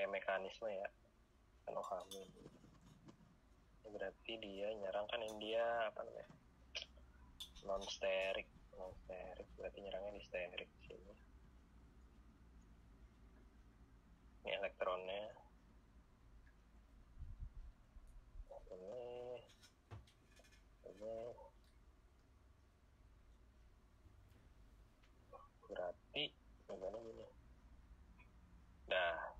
pakai mekanisme ya, kan Okami. Berarti dia nyerang kan yang dia apa namanya, non sterik berarti nyerangnya di sterik sini. Ini elektronnya ini berarti gimana gini. Dah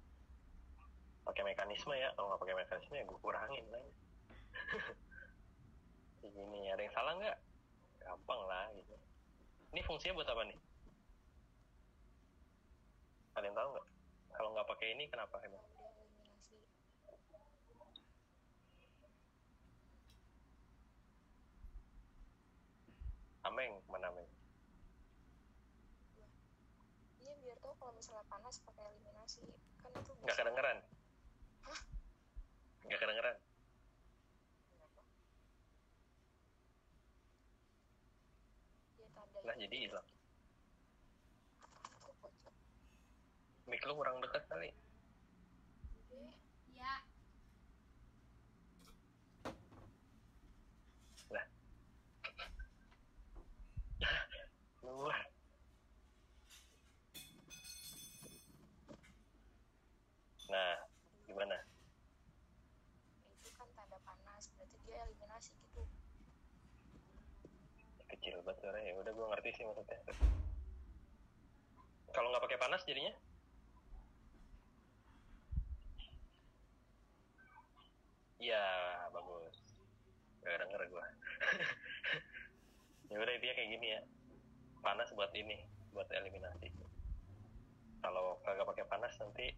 pakai mekanisme ya, kalau nggak pakai mekanisme ya gue kurangin lah. Gini, ada yang salah nggak? Gampang lah gitu. Ini fungsinya buat apa nih? Kalian tahu nggak? Kalau nggak pakai ini kenapa emang? Eliminasi. Ameng, mana Ameng? Iya biar tahu kalau misalnya panas pakai eliminasi kan itu bisa. Nggak kedengeran? Hah? Nggak kedengeran? Kenapa? Ya tanda. Lah jadi hilang. Kok kocak? Mic lu kurang dekat kali. Ya. Lah. Luar. Nah, gimana? Itu kan tanda panas, berarti dia eliminasi gitu. Kecil banget suaranya. Ya udah gue ngerti sih maksudnya. Kalau nggak pakai panas jadinya? Iya, bagus. Gak denger gue. Ya udah intinya kayak gini ya. Panas buat ini, buat eliminasi. Kalau kagak pakai panas nanti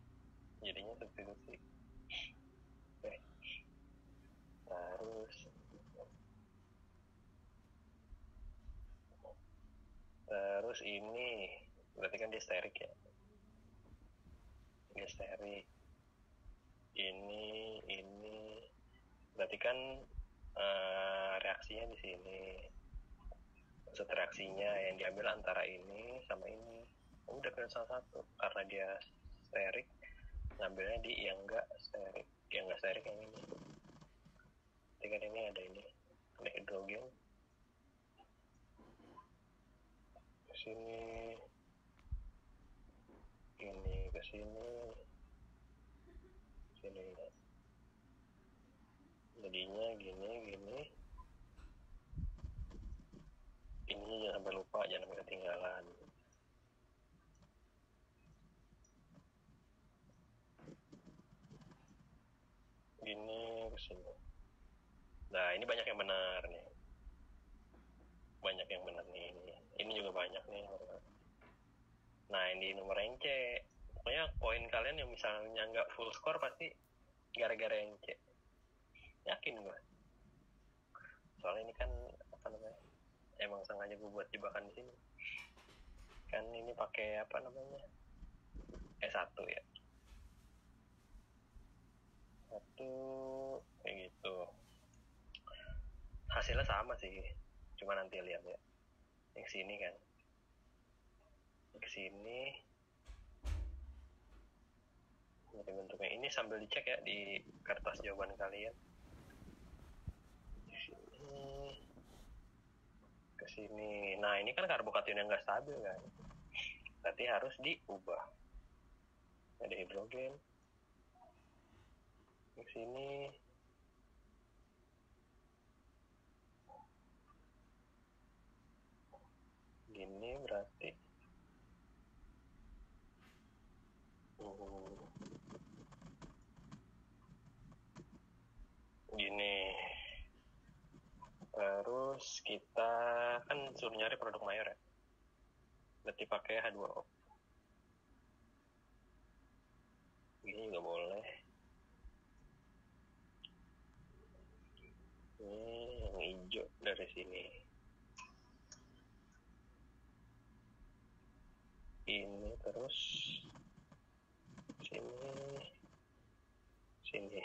jadinya substitusi. Oke. Terus ini berarti kan dia sterik ya. Dia sterik. Ini berarti kan reaksinya di sini. Maksud reaksinya yang diambil antara ini sama ini. Udah pilih salah satu karena dia sterik, ngambilnya di yang enggak sterik. Yang enggak sterik yang ini. Berarti kan ini ada hidrogen. Kesini, ini kesini, sini. Jadinya gini. Ini jangan sampai lupa, jangan sampai ketinggalan. Gini kesini. Nah ini banyak yang benar nih. Banyak yang benar nih. Ini juga banyak nih. Nah ini nomor yang C. Pokoknya poin kalian yang misalnya nggak full score pasti gara-gara yang C. Yakin gue. Soalnya ini kan apa namanya? Emang sengaja gue buat jebakan di sini. Kan ini pakai apa namanya? S1 ya. Satu kayak gitu. Hasilnya sama sih. Cuma nanti lihat ya. Yang sini kan. Ke sini. Jadi bentuknya ini sambil dicek ya di kertas jawaban kalian. Di sini. Ke sini. Nah, ini kan karbokation yang nggak stabil kan. Berarti harus diubah. Ada hidrogen. Ke sini. Gini berarti. Gini. Terus kita kan suruh nyari produk mayor ya. Berarti pakai H2O. Gini juga boleh. Ini yang hijau dari sini. Ini terus sini.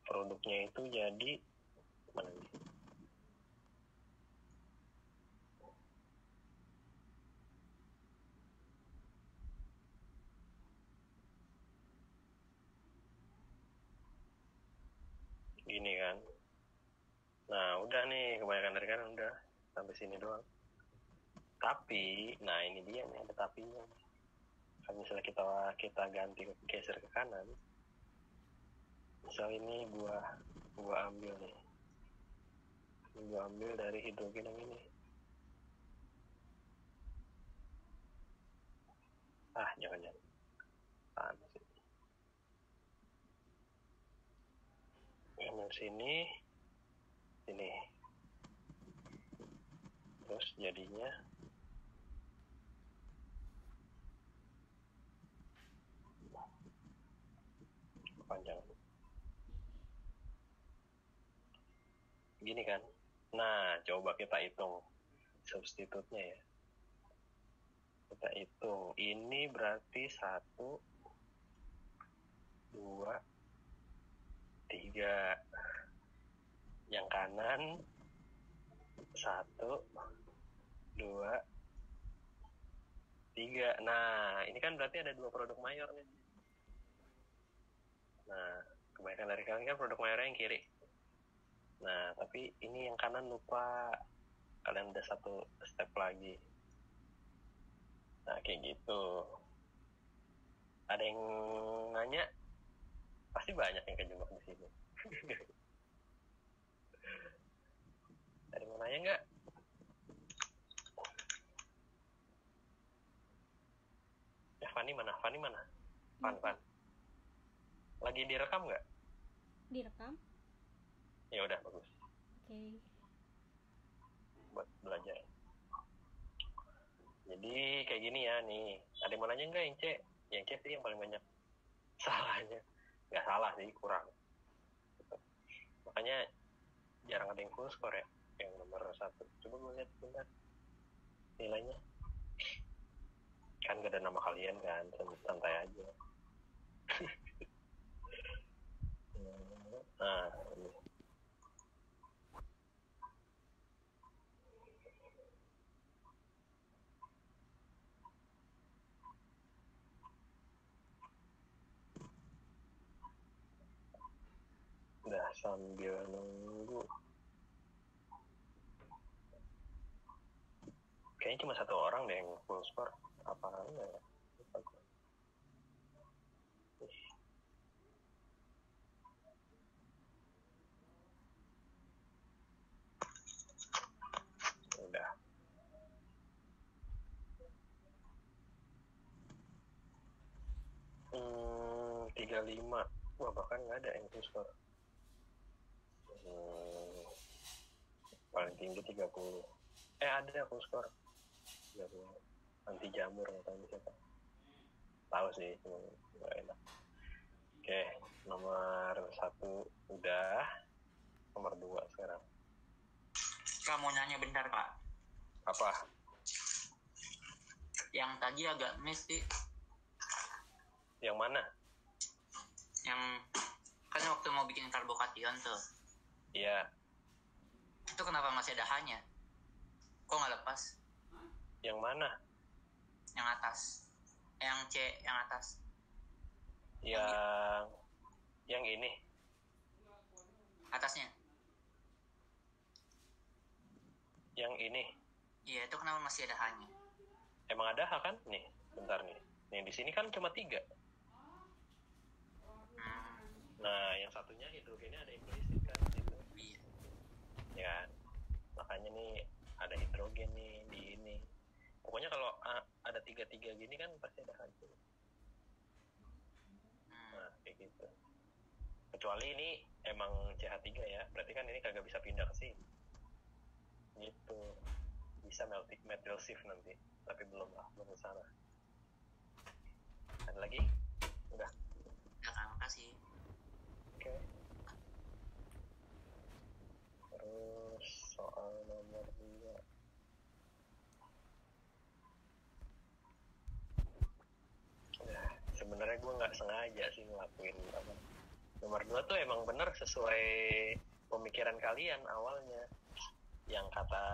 Produknya itu jadi mana nih? gini kan. Nah udah nih, kebanyakan dari kanan udah sampai sini doang. Tapi, nah ini dia nih, ada tapinya. Kalau misalnya kita ganti geser ke kanan, misal ini gua ambil nih, gua ambil dari hidrogen yang ini. Jangan sih. Ambil sini, terus jadinya panjang gini kan. Nah coba kita hitung substitutnya ya, kita hitung ini berarti 1, 2, 3, yang kanan 1, 2, 3. Nah ini kan berarti ada 2 produk mayor nih. Nah kebanyakan dari kalian kan produk mayornya yang kiri. Nah tapi ini yang kanan lupa, kalian udah 1 step lagi. Nah kayak gitu. Ada yang nanya? Pasti banyak yang kejebak di sini. Ada yang mau nanya nggak? Ya Fani mana? Fan. Lagi direkam nggak? Direkam. Ya udah bagus. Oke. Buat belajar. Jadi kayak gini ya nih. Ada yang mau nanya nggak yang C? Yang C sih yang paling banyak salahnya. Nggak salah sih, kurang. Makanya jarang ada yang full score ya. Yang nomor 1. Coba gue lihat bentar nilainya. Kan gak ada nama kalian kan, santai aja. Nah ini. Udah sambil nunggu. Kayaknya cuma 1 orang deh yang full score. Apa enggak ya? Udah. Hmm, 35. Wah bahkan nggak ada yang full score. Paling tinggi 30. Ada full score 30. Anti jamur nggak tahu siapa. Tahu sih, cuma nggak enak. Oke, nomor 1 udah. Nomor 2 sekarang. Kamu nanya bentar Pak. Apa? Yang tadi agak miss sih. Yang mana? Yang kan waktu mau bikin karbokation tuh. Iya. Itu kenapa masih ada H-nya? Kok nggak lepas? Yang mana? Yang atas. Yang C yang atas. Yang ini. Atasnya. Yang ini. Iya, itu kenapa masih ada H-nya? Emang ada H kan? Nih, bentar nih. Nih di sini kan cuma 3. Nah, yang satunya hidrogennya ada implisit kan gitu. Iya. Ya. Makanya nih ada hidrogen nih di ini. Pokoknya kalau ada 3 gini kan pasti ada H. Nah, kayak gitu. Kecuali ini emang CH3 ya. Berarti kan ini kagak bisa pindah ke sini. Gitu. Bisa methyl shift nanti, tapi belum ke sana. Ada lagi? Udah. Ya kan, makasih. Oke. Terus soal nomor 2. Ya, sebenarnya gue nggak sengaja sih ngelakuin apa. Nomor 2 tuh emang bener sesuai pemikiran kalian awalnya. Yang kata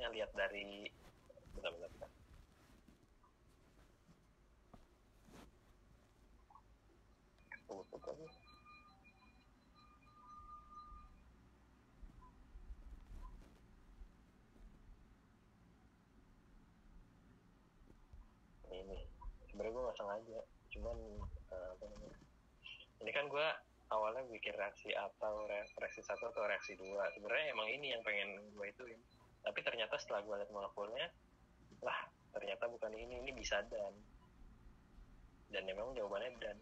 lihat dari bentar. sebenarnya gue nggak sengaja, cuman apa namanya, ini kan gue awalnya bikin reaksi atau reaksi 1 atau reaksi 2, sebenarnya emang ini yang pengen gue ituin, tapi ternyata setelah gue lihat molekulnya, lah ternyata bukan ini bisa dan memang jawabannya dan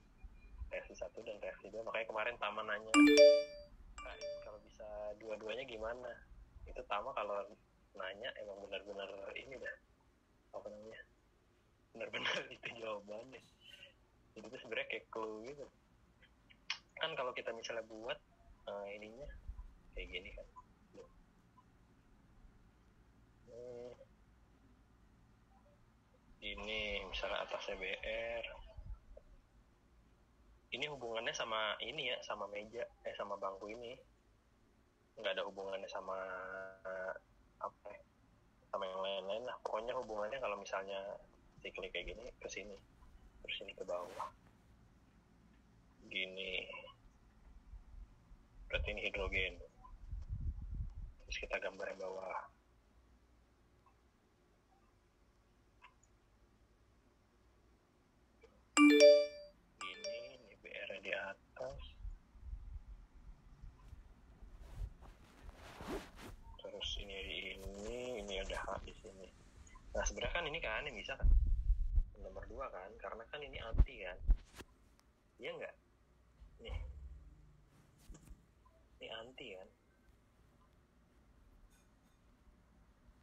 reaksi 1 dan reaksi 2. Makanya kemarin Tama nanya, kalau bisa dua-duanya gimana? Itu Tama kalau nanya emang benar-benar ini dah, apa namanya, benar-benar itu jawabannya. Jadi itu sebenarnya kayak clue gitu kan, kalau kita misalnya buat ininya kayak gini kan, ini misalnya atasnya BR, ini hubungannya sama ini ya, sama meja sama bangku ini, nggak ada hubungannya sama apa ya, sama yang lain-lain lah. Pokoknya hubungannya kalau misalnya siklik kayak gini ke sini, terus ini ke bawah gini, berarti ini hidrogen. Terus kita gambar yang bawah, ini BR di atas, terus ini ada H di sini. Nah sebenarnya kan ini kan yang bisa kan nomor 2 kan, karena kan ini anti kan, iya nggak? Nih, ini anti kan.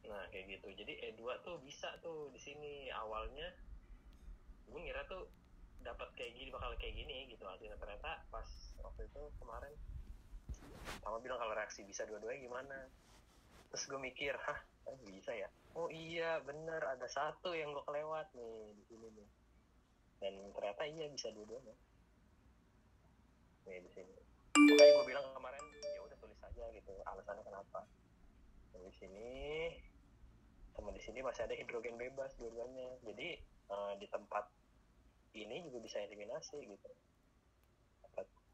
Nah kayak gitu. Jadi E2 tuh bisa tuh di sini. Awalnya gue ngira tuh dapat kayak gini, bakal kayak gini gitu. Artinya ternyata pas waktu itu kemarin sama bilang kalau reaksi bisa dua-duanya gimana. Terus gue mikir, bisa ya? Oh iya bener, ada satu yang gue kelewat nih di sini nih. Dan ternyata iya bisa dua-duanya. Nih di sini. Makanya gue bilang kemarin, ya udah tulis aja gitu alasannya kenapa. Dan di sini sama di sini masih ada hidrogen bebas dua-duanya. Jadi di tempat ini juga bisa eliminasi gitu.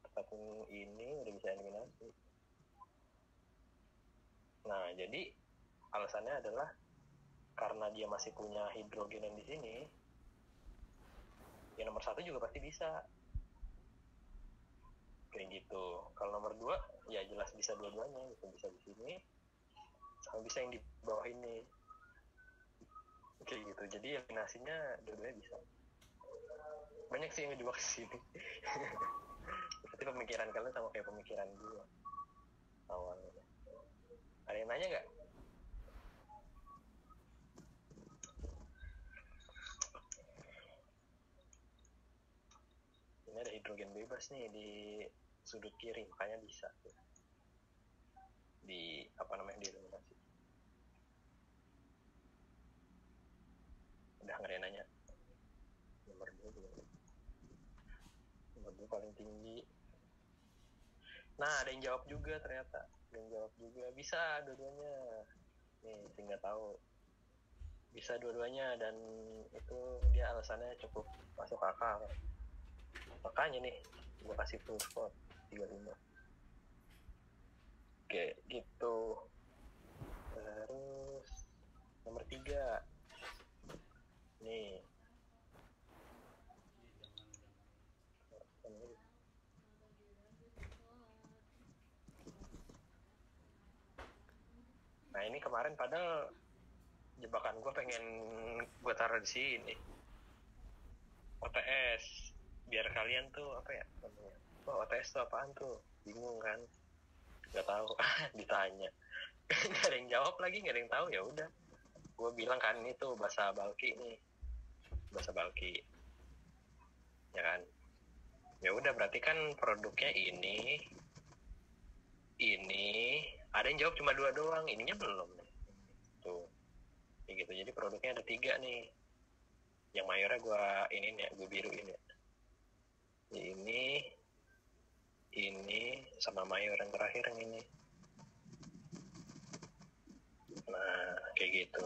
Tempat ini udah bisa eliminasi. Nah jadi alasannya adalah karena dia masih punya hidrogen yang di sini, yang nomor 1 juga pasti bisa. Kayak gitu. Kalau nomor 2 ya jelas bisa dua-duanya, bisa di sini sama bisa yang di bawah ini. Kayak gitu. Jadi eliminasinya dua-duanya bisa. Banyak sih yang ngejebak ke sini. Berarti pemikiran kalian sama kayak pemikiran gue awalnya. Ada yang nanya nggak? Ini ada hidrogen bebas nih di sudut kiri, makanya bisa di apa namanya, dieliminasi. Udah nggak ada yang nanya. Nomor 2 juga. Nomor 2 paling tinggi. Nah ada yang jawab juga ternyata. Ada yang jawab juga bisa dua-duanya. Nih tinggal tahu bisa dua-duanya, dan itu dia alasannya cukup masuk akal. Makanya nih gue kasih full score 35. Oke gitu. Terus nomor 3 nih, nah ini kemarin padahal jebakan gue pengen gue taruh di sini OTS, biar kalian tuh apa ya namanya, OTS tuh apaan tuh, bingung kan, nggak tahu. Ditanya nggak ada yang jawab lagi, nggak ada yang tahu. Ya udah gue bilang kan ini tuh bahasa Balki nih, bahasa Balki ya kan. Ya udah berarti kan produknya ini ada yang jawab cuma 2 doang, ininya belum nih tuh kayak gitu. Jadi produknya ada 3 nih, yang mayornya gue ini nih, gue biruin ya, ini sama mayor yang terakhir yang ini. Nah kayak gitu.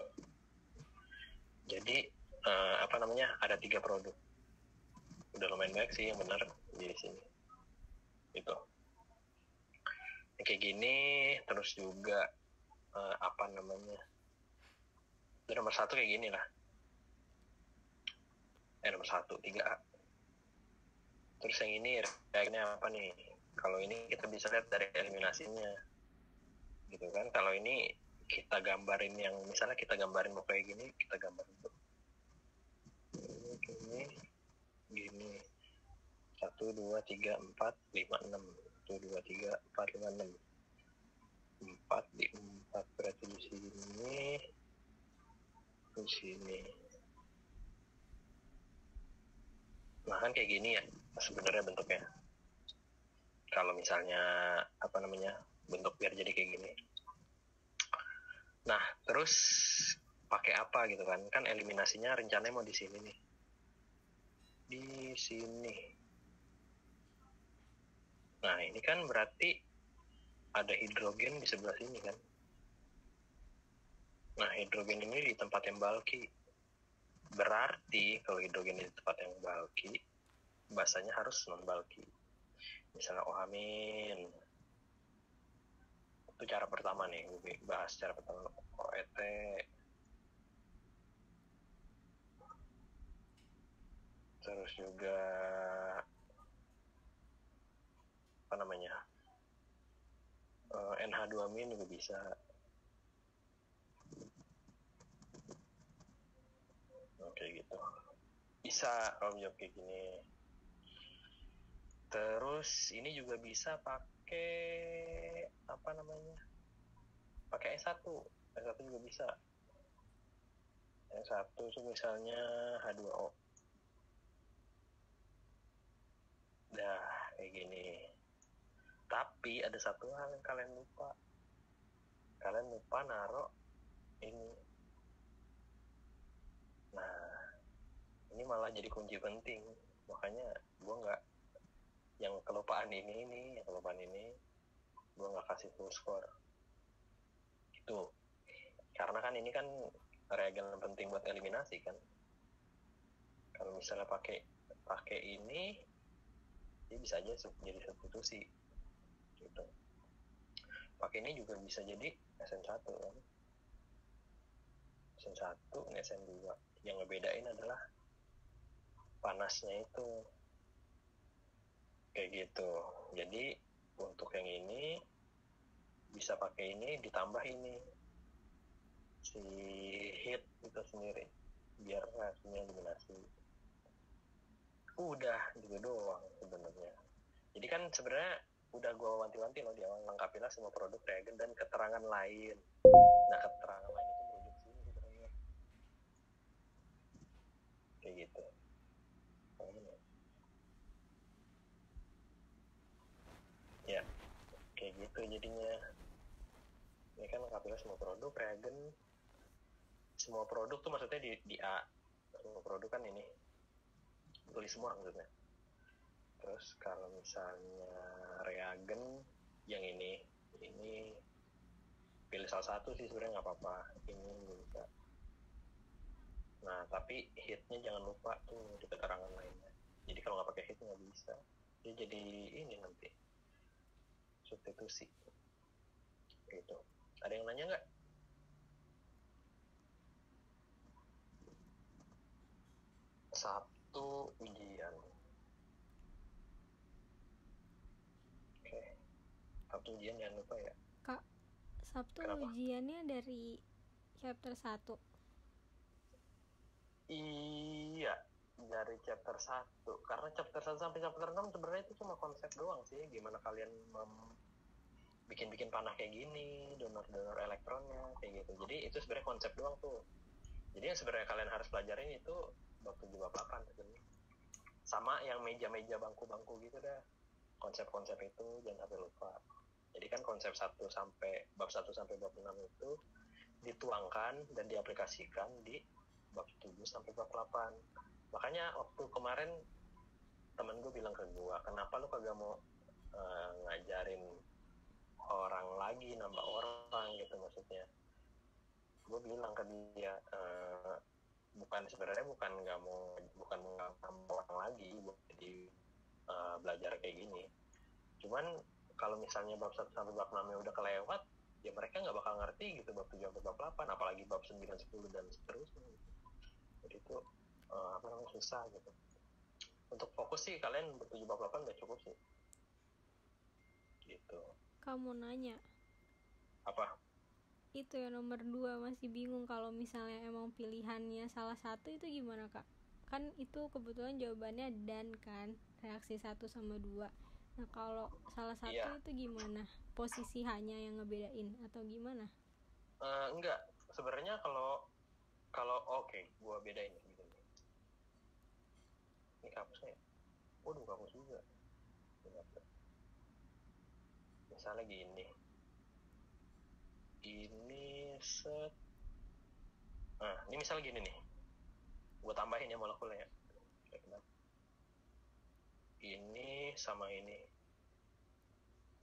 Jadi apa namanya, ada 3 produk, udah lumayan baik sih yang benar di sini itu kayak gini. Terus juga apa namanya, itu nomor 1 kayak gini lah. nomor 1 3A. Terus yang ini reagennya apa nih? Kalau ini kita bisa lihat dari eliminasinya gitu kan. Kalau ini kita gambarin yang misalnya kita gambarin mau kayak gini, kita gambarin gini 1 2 3 4 5 6 1 2 3 4 5 6 4 di 4 berarti di sini nah kan kayak gini ya sebenarnya bentuknya kalau misalnya apa namanya bentuk biar jadi kayak gini. Nah terus pakai apa gitu kan eliminasinya rencananya mau di sini nih, di sini. Nah ini kan berarti ada hidrogen di sebelah sini kan. Nah hidrogen ini di tempat yang bulky, berarti kalau hidrogen di tempat yang bulky bahasanya harus non bulky. Misalnya OH-. Itu cara pertama nih, gue bahas cara pertama. OET. Terus juga apa namanya? NH2- juga bisa. Oke gitu. Bisa kalau jawab kayak gini. Terus ini juga bisa pakai apa namanya? Pakai S1 juga bisa. S1 itu misalnya H2O. Nah, kayak gini. Tapi ada satu hal yang kalian lupa. Kalian lupa naruh ini. Nah, ini malah jadi kunci penting. Makanya gue nggak yang kelupaan ini gue nggak kasih full score gitu, karena kan ini kan reagen penting buat eliminasi kan. Kalau misalnya pakai ini dia bisa aja jadi substitusi gitu. Pakai ini juga bisa jadi SN1 kan, SN1 ini SN2. Yang ngebedain adalah panasnya itu kayak gitu. Jadi untuk yang ini bisa pakai ini ditambah ini si heat itu sendiri biar reaksinya eliminasi. Udah gitu doang sebenarnya. Jadi kan sebenarnya udah gue wanti-wanti loh di awal, lengkapilah semua produk reagen dan keterangan lain. Nah keterangan lain itu merujuk sini sebenarnya kayak gitu. Ya kayak gitu jadinya. Ini kan lengkapilah semua produk reagen. Semua produk tuh maksudnya di A. Semua produk kan ini tulis semua maksudnya. Terus kalau misalnya reagen yang ini pilih salah satu sih sebenarnya nggak apa-apa, ini bisa. Nah tapi hitnya jangan lupa tuh di keterangan lainnya. Jadi kalau nggak pakai hit nggak bisa, dia jadi ini nanti substitusi gitu. Ada yang nanya nggak? Sabtu ujian. Oke. Sabtu ujian jangan lupa ya. Kak, Sabtu Kenapa? ujiannya dari chapter 1. Iya, dari chapter 1. Karena chapter 1 sampai chapter 6 sebenarnya itu cuma konsep doang sih. Gimana kalian bikin panah kayak gini, donor elektronnya kayak gitu. Jadi itu sebenarnya konsep doang tuh. Jadi yang sebenarnya kalian harus pelajarin itu bab 7 bab 8 sebenarnya. Sama yang meja-meja bangku-bangku gitu dah. Konsep-konsep itu jangan sampai lupa. Jadi kan konsep bab 1 sampai bab 6 itu dituangkan dan diaplikasikan di bab 7 sampai bab 8. Makanya waktu kemarin temen gue bilang ke gue, kenapa lu kagak mau ngajarin orang lagi, nambah orang gitu maksudnya. Gue bilang ke dia, bukan nggak mau nambah orang lagi buat jadi belajar kayak gini. Cuman kalau misalnya bab 1 sampai bab 6 udah kelewat, ya mereka nggak bakal ngerti gitu bab 7 sampai bab 8, apalagi bab 9, 10 dan seterusnya. Jadi itu susah gitu. Untuk fokus sih kalian ber-7 bab 8 udah cukup sih gitu. Kamu nanya Apa? itu yang nomor 2 masih bingung kalau misalnya emang pilihannya salah satu itu gimana kak? Kan itu kebetulan jawabannya dan kan reaksi 1 sama 2. Nah kalau salah satu Iya. itu gimana? Posisi hanya yang ngebedain atau gimana? Enggak, sebenarnya kalau oke, gua bedain gitu. Ini kampusnya ya? Waduh, kampus juga. Misalnya gini. Ini set. Nah, ini misalnya gini nih. Gua tambahin ya molekulnya ya. Ini sama ini.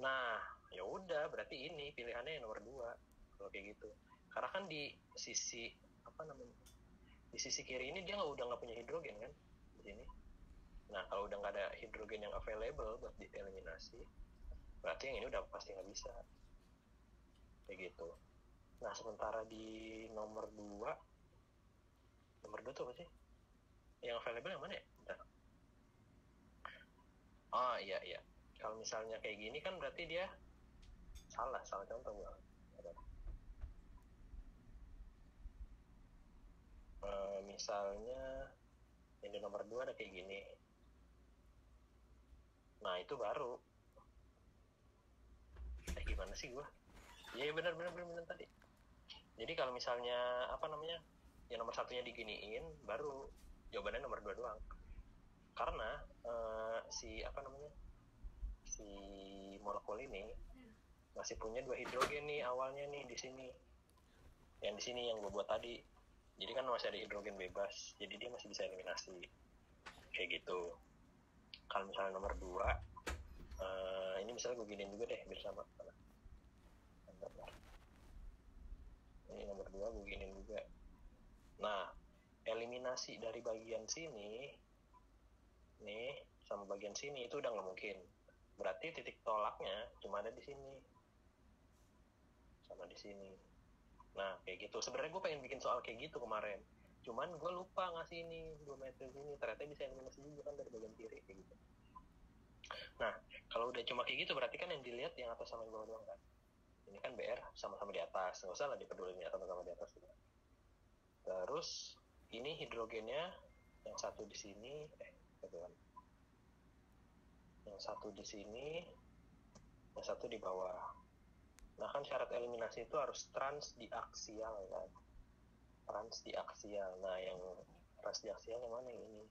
Nah, ya udah berarti ini pilihannya yang nomor 2 kalau kayak gitu. Karena kan di sisi di sisi kiri ini dia udah nggak punya hidrogen kan di sini. Nah, kalau udah nggak ada hidrogen yang available buat dieliminasi, berarti yang ini udah pasti nggak bisa kayak gitu. Nah, sementara di nomor 2 tuh apa sih yang available yang mana ya? Bentar. Iya kalau misalnya kayak gini kan berarti dia salah contoh gua. Misalnya yang di nomor 2 ada kayak gini. Nah, itu baru gimana sih gua? Iya benar tadi. Jadi kalau misalnya yang nomor 1-nya diginiin, baru jawabannya nomor 2 doang. Karena si molekul ini masih punya 2 hidrogen nih awalnya nih di sini. Yang di sini yang gue buat tadi. Jadi kan masih ada hidrogen bebas, jadi dia masih bisa eliminasi. Kayak gitu. Kalau misalnya nomor 2, ini misalnya gue giniin juga deh biar sama. Ini nomor 2 gue giniin juga. Nah, eliminasi dari bagian sini nih sama bagian sini itu udah nggak mungkin. Berarti titik tolaknya cuma ada di sini sama di sini. Nah, kayak gitu. Sebenarnya gue pengen bikin soal kayak gitu kemarin. Cuman gue lupa ngasih ini 2 meter ini. Ternyata bisa eliminasi juga kan dari bagian kiri kayak gitu. Nah, kalau udah cuma kayak gitu berarti kan yang dilihat yang atas sama yang bawah doang kan. Ini kan BR sama-sama di atas. Nggak usah lah dipedulin ya sama-sama di atas juga. Terus ini hidrogennya yang satu di sini, yang satu di sini, yang satu di bawah. Nah kan syarat eliminasi itu harus transdiaksial kan. Transdiaksial. Nah yang transdiaksial yang mana ini?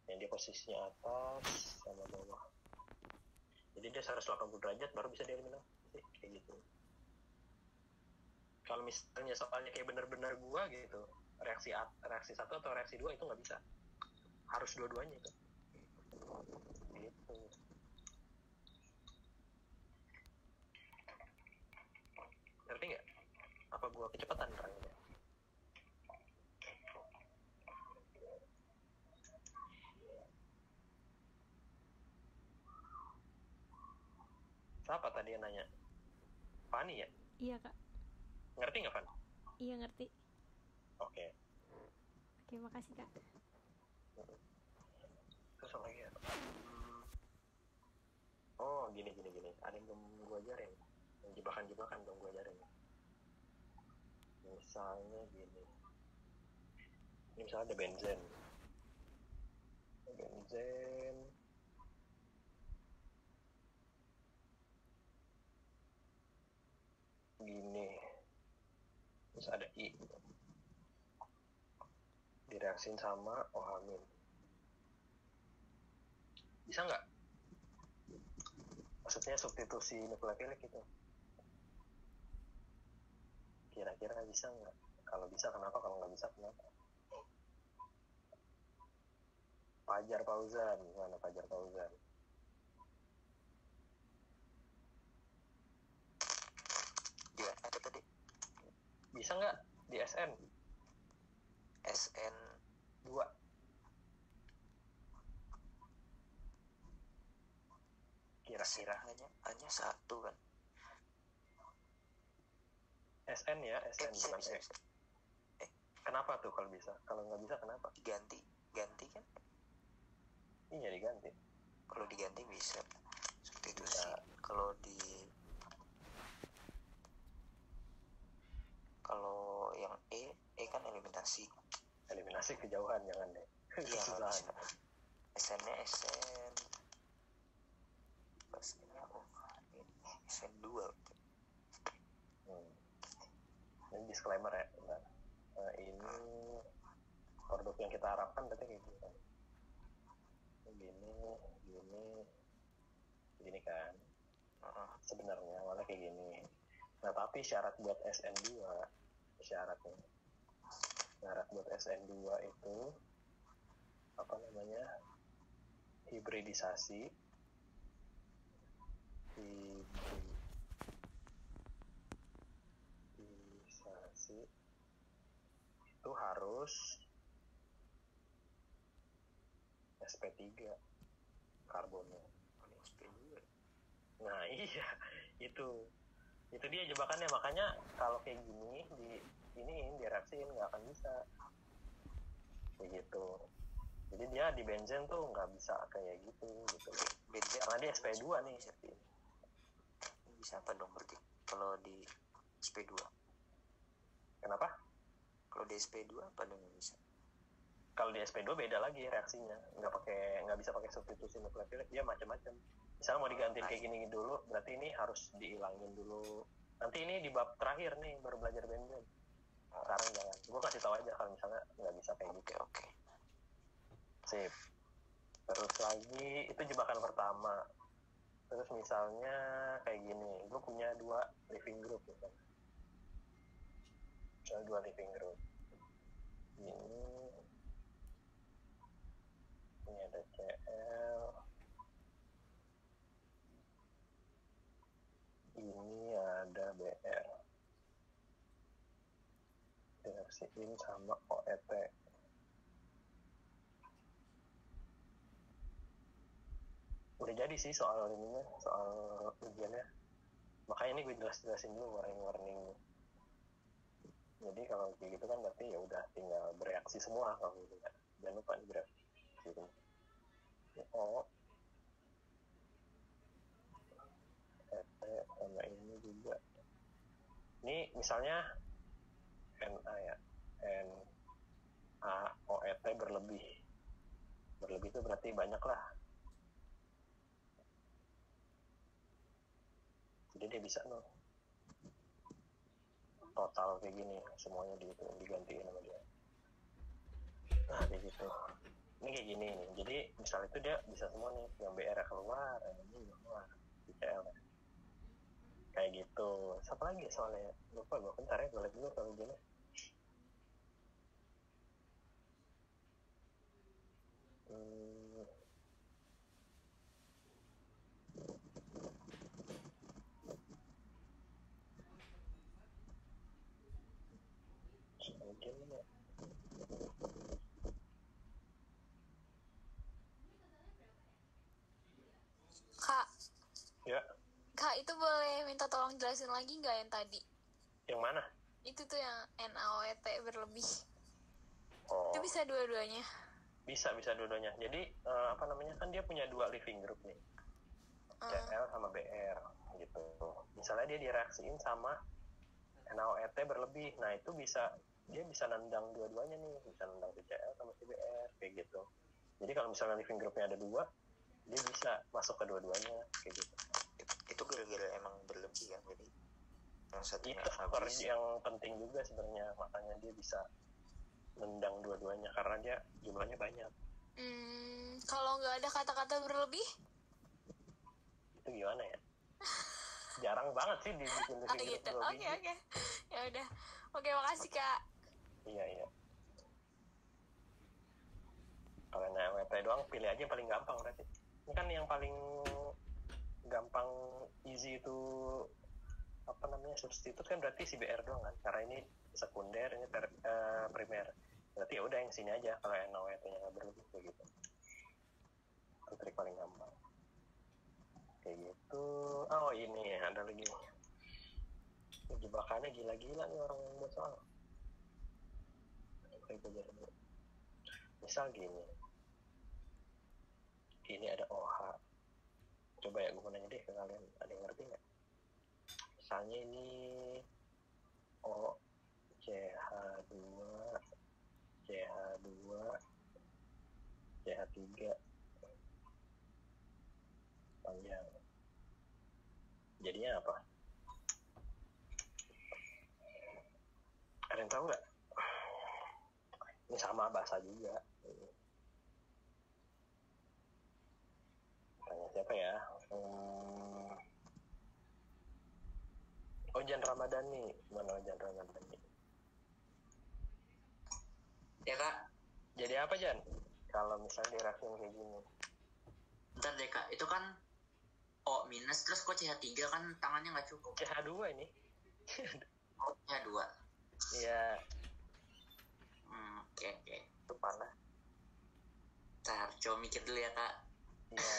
Yang di posisinya atas sama bawah. Jadi dia 180 derajat baru bisa dieliminasi kayak gitu. Kalau misalnya soalnya kayak bener-bener gua gitu, reaksi 1 atau reaksi 2 itu nggak bisa. Harus dua-duanya itu. Gitu. Ngerti nggak? Apa gua kecepatan terangnya? Siapa tadi yang nanya? Fani ya? Iya kak. Ngerti nggak Fan? Iya ngerti. Oke, makasih kak. Terus apa lagi ya? Oh gini. Ada yang belum gue ajarin. Yang jebakan-jebakan belum gue ajarin. Misalnya gini. Ini misalnya ada benzen. Gini. Terus ada I. Direaksin sama OH-. Bisa nggak? Maksudnya substitusi nukleofilik itu. Kira-kira bisa nggak? Kalau bisa kenapa? Kalau nggak bisa kenapa? Fajar Fauzan. Mana Fajar Fauzan? Dia apa tadi? Bisa nggak di SN? SN 2. Kira-kira hanya satu kan? SN ya, SN bukan bisa. X. Kenapa tuh kalau bisa? Kalau nggak bisa kenapa? Ganti kan? Iya diganti. Kalau diganti bisa substitusi. Bisa. Kalau yang E kan eliminasi. Eliminasi kejauhan jangan deh. Iya nggak Kesusahan. bisa. SN-nya SN pas SN 2. Ini disclaimer ya. Nah, ini produk yang kita harapkan berarti kayak gini kan. Gini kan. Sebenarnya awalnya kayak gini. Nah tapi syarat buat SN2 syarat buat SN2 itu apa namanya, hibridisasi itu harus sp3 karbonnya. SP2. Nah iya, itu dia jebakannya. Makanya kalau kayak gini direaksiin nggak akan bisa begitu. Jadi dia di benzen tuh nggak bisa kayak gitu. Benzen karena dia SP2 nih. Bisa apa dong berarti kalau di SP2? Kenapa? Kalau di SP2 apa dong bisa? Kalau di SP2 beda lagi reaksinya, nggak bisa pakai substitusi nukleofilik, dia macam-macam. Misalnya mau digantiin kayak gini dulu, berarti ini harus dihilangin dulu. Nanti ini di bab terakhir nih baru belajar benzen. Sekarang jangan. Gue kasih tahu aja kalau misalnya nggak bisa kayak gitu. Oke. Sip. Terus lagi itu jebakan pertama. Terus misalnya kayak gini, gue punya 2 living group misalnya. Misalnya 2 living group. Ini ada CL. Ini ada BR. Direaksiin sama OET. Udah jadi sih soal ujiannya. Makanya ini gue jelasin dulu warning. Jadi kalau kayak gitu kan berarti ya udah tinggal bereaksi semua kalau gitu kan. Jangan lupa nih bereaksi. Gitu. Sama ini juga. Ini misalnya Na ya. NaOET berlebih. Berlebih itu berarti banyak lah. Jadi dia bisa total kayak gini, semuanya digantiin sama dia. Nah kayak gitu. Ini kayak gini nih. Jadi misalnya itu dia bisa semua nih, yang BR keluar, yang ini keluar, CL. Kayak gitu. Siapa lagi soalnya? Lupa gue, bentar ya, gue lihat dulu kalau gini. Kak, Ya, Kak itu boleh minta tolong jelasin lagi nggak yang tadi? yang mana? Itu tuh yang NaOET berlebih. Oh, Itu bisa dua-duanya. bisa dua-duanya. Jadi apa namanya, kan dia punya 2 living group nih, CL sama BR gitu. Misalnya dia direaksiin sama NaOET berlebih, nah itu dia bisa nendang dua-duanya nih, bisa nendang si CL sama si BR kayak gitu. Jadi kalau misalnya living groupnya ada 2, dia bisa masuk ke dua-duanya kayak gitu. Itu gara-gara emang berlebih kan, jadi yang satunya Itu faktor habis. yang penting juga sebenarnya, makanya dia bisa nendang dua-duanya karena dia jumlahnya banyak. Kalau nggak ada kata-kata berlebih? Itu gimana ya? Jarang banget sih dibikin living group Gitu. 2 biji. Oke. Ya udah. Oke, makasih Kak. Iya. Kalau NaOET doang pilih aja yang paling gampang berarti. Ini kan yang paling gampang easy itu apa namanya, substitut kan berarti si BR doang kan, karena ini sekunder, ini primer. Berarti ya udah yang sini aja kalau NaOET-nya nggak berlebih kayak gitu. Itu trik paling gampang. Kayak gitu. Oh ini ada lagi. Jebakannya gila-gila nih orang yang buat soal. Kayak belajar dulu. Misal gini ada OH. Coba ya gue mau nanya deh ke kalian, ada yang ngerti nggak? Misalnya ini O CH2 CH2 CH3 panjang, jadinya apa? Ada yang tahu nggak? Ini sama bahasa juga. Tanya siapa ya? Ojan Ramadhani. Mana Ojan Ramadhani? Ya kak, Jadi apa Jan? Kalau misalnya direaksi kayak gini. bentar deh kak, itu kan O minus terus kok CH3 kan tangannya nggak cukup. CH2 ini. Oh CH2. Iya. Oke. Itu panas. Ntar coba mikir dulu ya kak. Iya.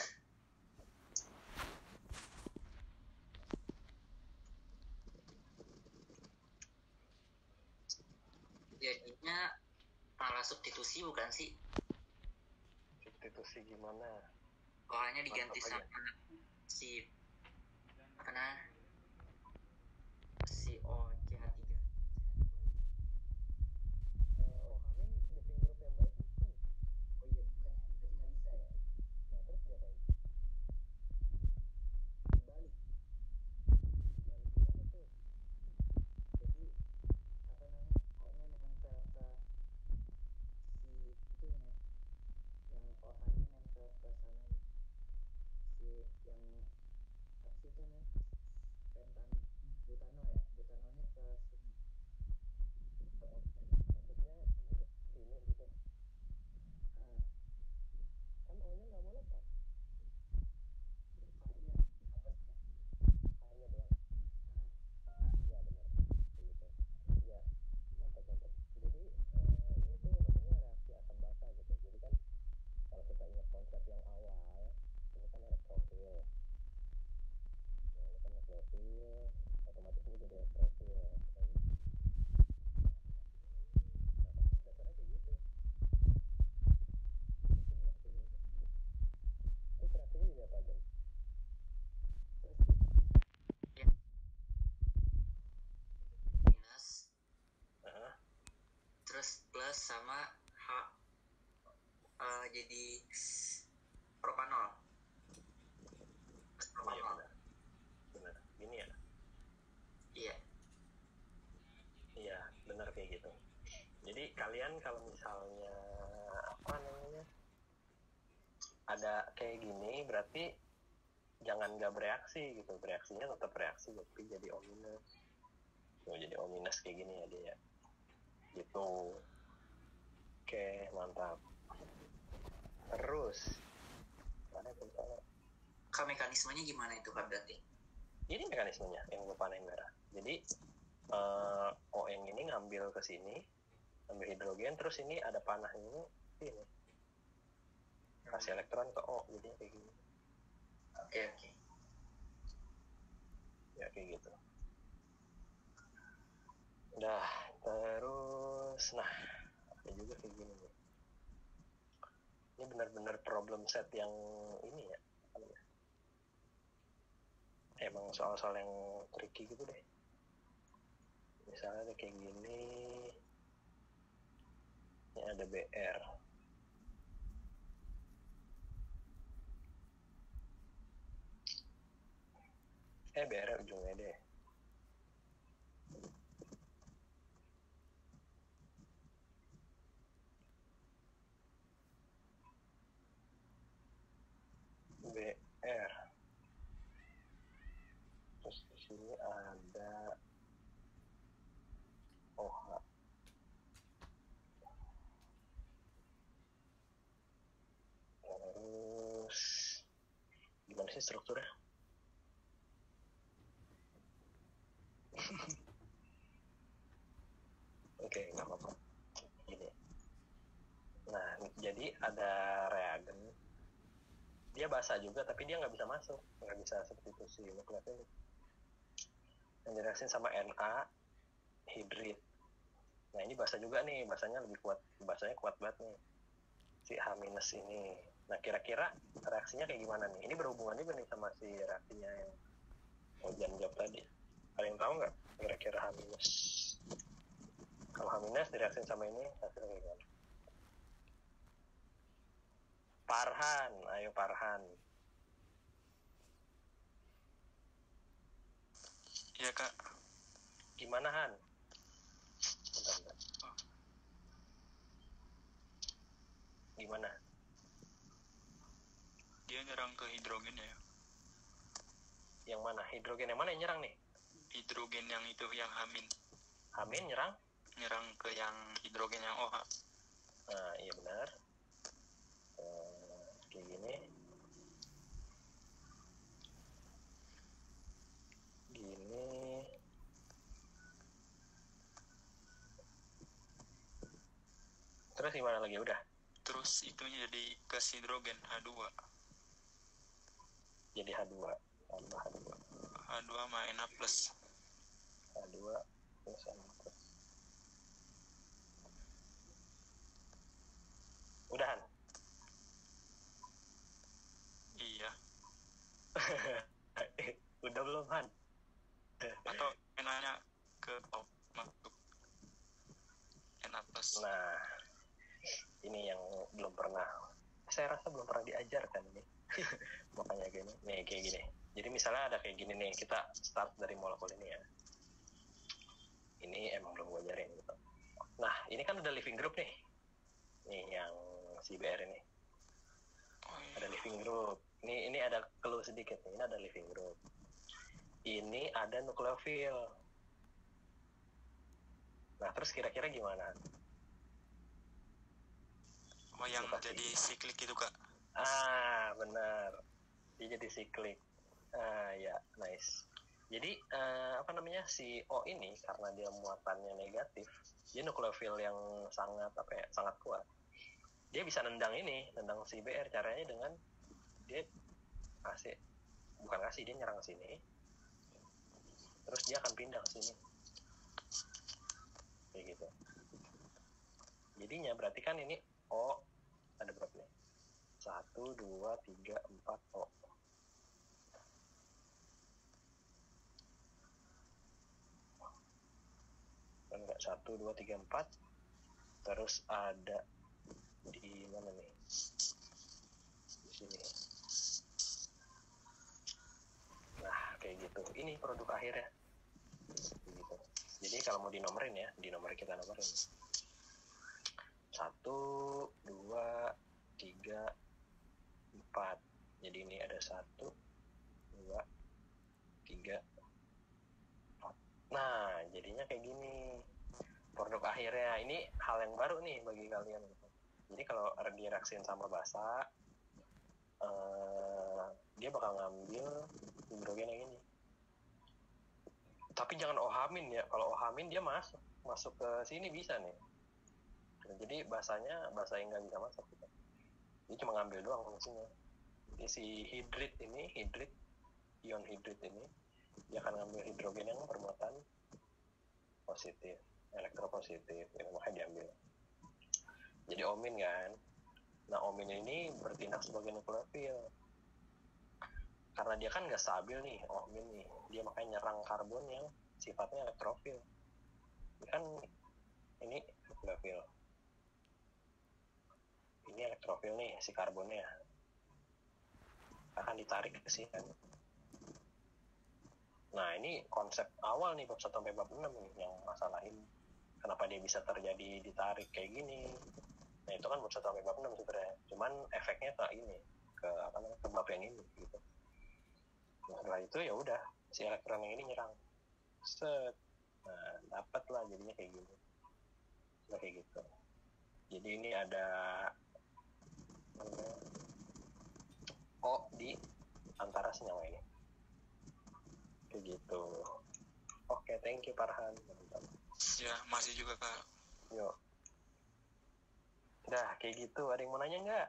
Jadinya malah substitusi bukan sih? Substitusi gimana? OH-nya diganti Mantap aja. sama si apa nah? Si O CH3. Ohamin living group yang baik bukan? Oh iya bukan ya, berarti nggak bisa ya. Nah terus diapain? Dibalik. Yang gimana tuh? Jadi apa namanya? O-nya nempel ke si itu ya, yang OH-nya nempel ke sana nih. Si yang apa sih itu nih? Butano ya, butanonya ke sini. Maksudnya ini ke sini gitu. Ah, Kan O-nya nggak mau lepas. A-nya hapusnya. A-nya doang. Iya benar. Begitu. Iya. Mantap. Jadi ini tuh namanya reaksi asam basa gitu. Jadi kan kalau kita ingat konsep yang awal, ini kan elektrofil. Nah, ini kan nukleofil, otomatis ini jadi elektrofil. Nah, konsep dasarnya kayak gitu. Terus reaksinya jadi apa aja? Terus ya minus Nah, terus plus sama H jadi propanol. oh iya benar. Gini ya. Iya. Iya, benar kayak gitu. Jadi kalian kalau misalnya apa namanya ada kayak gini, berarti jangan nggak bereaksi gitu. Bereaksinya tetap reaksi, tapi jadi O minus. Jadi O minus kayak gini ya dia. Gitu. Oke, mantap. Terus, mana tuh misalnya? Kak mekanismenya gimana itu kak berarti? Ini mekanismenya yang gue panen merah. Jadi O yang ini ngambil ke sini, ambil hidrogen, terus ini ada panah ini, sini kasih elektron ke O, jadinya kayak gini. Oke. Ya kayak gitu. Udah, terus, nah ada juga kayak gini nih. Ini benar-benar problem set yang ini ya. Emang soal-soal yang tricky gitu deh. Misalnya ada kayak gini, ini ada BR. BR ujungnya deh. BR. Terus di sini ada OH. Terus gimana sih strukturnya? Oke, nggak apa-apa. Gini. Nah, jadi ada reagen. Dia basah juga, tapi dia nggak bisa masuk, nggak bisa substitusi nukleofil. Yang dijelasin sama Na hidrit. Nah ini bahasa juga nih, bahasanya lebih kuat, bahasanya kuat banget nih si H- ini. Nah kira-kira reaksinya kayak gimana nih? Ini berhubungan juga nih sama si reaksinya yang Ojan jawab tadi. Ada yang tahu nggak kira-kira H-? Kalau H- direaksin sama ini hasilnya kayak gimana? Farhan, ayo Farhan. Iya kak. Gimana Han? Bentar. Gimana? Dia nyerang ke hidrogen ya. Yang mana? Hidrogen yang mana yang nyerang nih? Hidrogen yang itu yang Hamin. Hamin nyerang? Nyerang ke yang hidrogen yang OH. Nah iya benar. Kayak gini. Terus gimana lagi? Udah? Terus itunya jadi gas hidrogen H2. Jadi H2. Tambah H2. H2 sama Na+. H2 plus Na+. Udahan? Iya. Udah belum Han? Atau nanya ke masuk Na+. Nah, ini yang belum pernah, saya rasa belum pernah diajarkan nih. Makanya gini, nih kayak gini. Jadi misalnya ada kayak gini nih, kita start dari molekul ini ya. Ini emang belum gue ajarin gitu. Nah, ini kan ada living group nih. Nih yang CBR ini. Ada living group. Ini ada clue sedikit nih. Ini ada living group. Ini ada nukleofil. Nah, terus kira-kira gimana? Oh, yang jadi siklik itu kak. Ah, benar. Dia jadi siklik. Ah, ya, nice. Jadi apa namanya, si O ini karena dia muatannya negatif, dia nukleofil yang sangat sangat kuat. Dia bisa nendang si BR. Caranya dengan dia dia nyerang sini, terus dia akan pindah ke sini, kayak gitu. Jadinya berarti kan ini O ada berapa nih? 1, 2, 3, 4 O. Enggak, 1, 2, 3, 4. Terus ada di mana nih? Di sini. Nah, kayak gitu. Ini produk akhirnya. Gitu. Jadi kalau mau dinomorin ya, kita nomorin. 1, 2, 3, 4. Jadi ini ada 1, 2, 3, 4. Nah, jadinya kayak gini. Produk akhirnya. Ini hal yang baru nih bagi kalian. Jadi kalau direaksin sama basa, dia bakal ngambil hidrogen yang ini. Tapi jangan OH- ya. Kalau OH- dia masuk ke sini bisa nih. Jadi basa yang nggak bisa masuk. Dia cuma ngambil doang fungsinya. Jadi si ion hidrit ini, dia akan ngambil hidrogen yang bermuatan positif, elektropositif, ya, makanya diambil. Jadi omin kan. Nah, omin ini bertindak sebagai nukleofil. Karena dia kan nggak stabil nih, omin nih. Dia makanya nyerang karbon yang sifatnya elektrofil. Ini kan ini nukleofil. Ini elektrofil nih, si karbonnya. Akan ditarik ke sini kan. Nah, ini konsep awal nih bab 1 sampai bab 6 nih yang masalahin kenapa dia bisa terjadi ditarik kayak gini. Nah, itu kan bab 1 sampai bab 6 sebenarnya. Cuman efeknya ke ini, ke bab yang ini gitu. Nah, setelah itu ya udah si elektron yang ini nyerang. Set. Nah, dapat lah jadinya kayak gini. Nah, kayak gitu. Jadi ini ada O di antara senyawa ini. Kayak gitu. Oke, thank you Farhan. Ya, masih juga kak. Yuk. Udah, kayak gitu. Ada yang mau nanya nggak?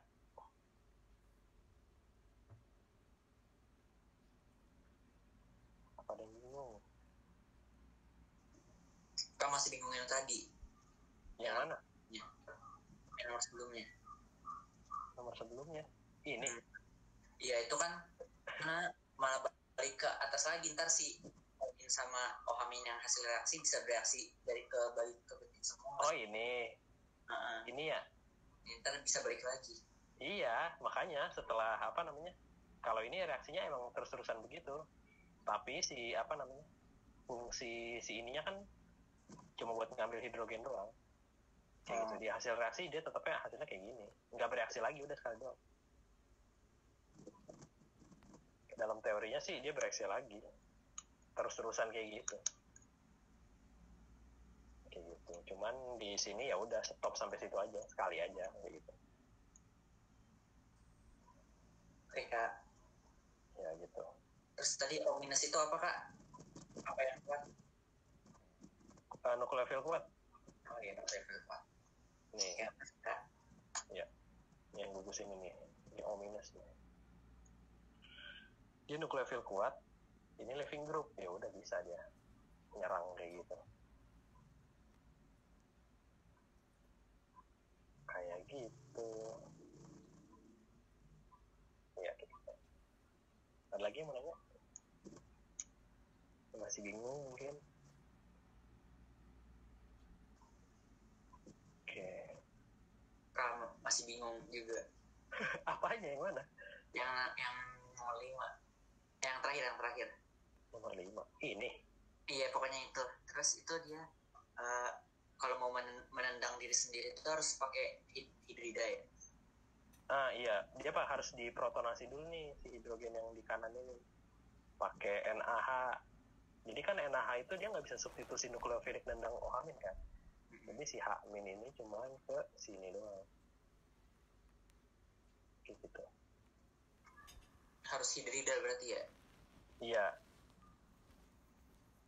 Apa ada yang bingung? Kak masih bingung yang tadi. Yang Ya. mana? Yang nomor sebelumnya. Nomor sebelumnya. Ini. Iya itu kan karena malah balik ke atas lagi, ntar si Omin sama Ohamin yang hasil reaksi bisa bereaksi dari ke balik ke benih semua. Oh ini. Ini ya. Ntar bisa balik lagi. Iya, makanya setelah apa namanya? Kalau ini reaksinya emang terus-terusan begitu. Tapi si apa namanya? Fungsi si ininya kan cuma buat ngambil hidrogen doang. Kayak gitu. Di hasil reaksi dia tetapnya hasilnya kayak gini. Nggak bereaksi lagi, udah sekali doang. Dalam teorinya sih dia bereaksi lagi. Terus-terusan kayak gitu. Kayak gitu. Cuman di sini ya udah stop sampai situ aja, sekali aja kayak gitu. Oke kak. Ya gitu. Terus tadi O minus itu apa kak? Apa yang kuat? Nukleofil kuat. Oh iya, nukleofil kuat. Nih, Ya, kak. yang gugus ini nih. Ini O minus nih. Dia nukleofil kuat. Ini living group. Ya udah bisa dia nyerang kayak gitu. Kayak gitu. Ya gitu. Ada lagi yang mau nanya? Masih bingung mungkin? Oke. Kamu masih bingung juga. Apanya yang mana? Yang nomor 5. Yang terakhir. Nomor 5. Ini. Iya pokoknya itu. Terus itu dia kalau mau menendang diri sendiri itu harus pakai hidrida ya. Iya, dia pak harus diprotonasi dulu nih si hidrogen yang di kanan ini. Pakai NaH. Jadi kan NaH itu dia nggak bisa substitusi nukleofilik nendang OH- kan. Jadi si H- ini cuma ke sini doang. Kayak gitu. Harus hidrida berarti ya. Iya.